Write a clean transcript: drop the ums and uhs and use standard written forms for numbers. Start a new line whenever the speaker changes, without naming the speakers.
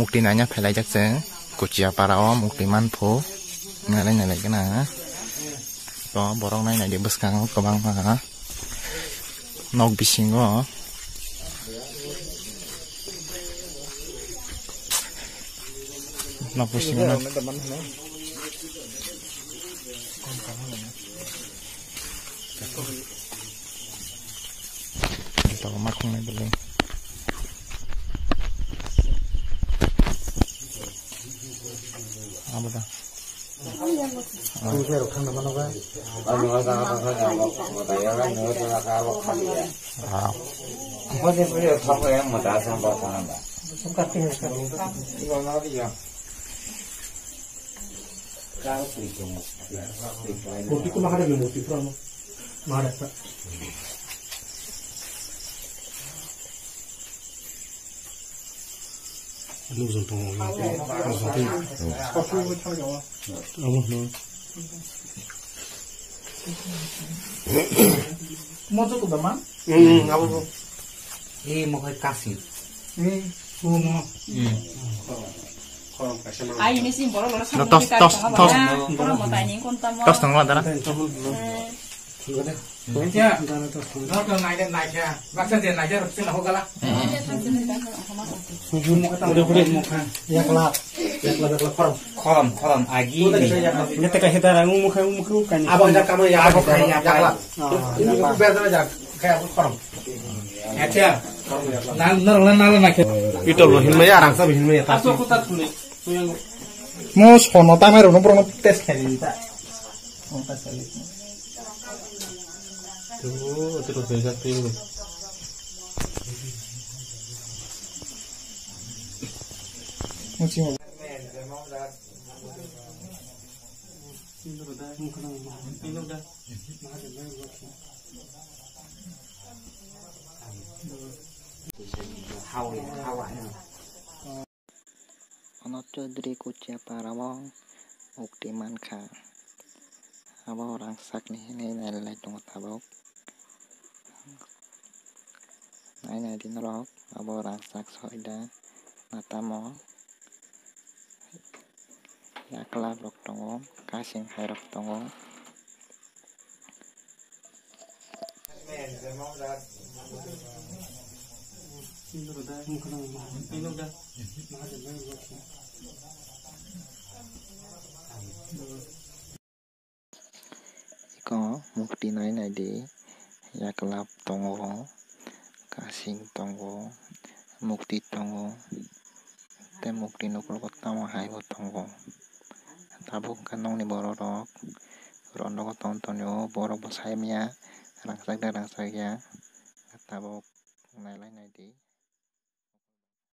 mukti nanya felai jak se kucia parao mukti manpo ngalai nalai kena to borong nai nai beskang kebang ma nok bisingo nok bisingo tao mắc không này bên apa dah?
Luzon tong
mau tuh teman?
mau kayak kasih.
Ini sih boleh
tos tengok antara.
Punya, no ke naik ya, maksa dia naik harus sih lahu kalah.
Udah muka. Ya kelap kolam agi. Ini teka hitara muka kan.
Abang jak kamu ya, abang ya kelap. Ini biar aja kayak kolam. Aja. Nal nak.
Itu loh hilmaya arang sa hilmaya ta.
Aku tak boleh.
Mau sono tamer no prono tes kali tak. Mau tes kali.
Terus saya satu.
Musim. Ono Chaudhry kucia parawong mukti manka. Aba orang sak nih ini nilai tunggu tabok. Nanya di nerok aba orang sak soida natamo. Ya kelab rok tongo kasing hai rok tongo. Iko mukti nai di ya kelab tongo kasing tongo mukti tongo te mukti nukul kotamo hai go tongo tabuk kanong ni bororok rondo ko tontonyo borok bosai mia rangsak ya tabuk nai di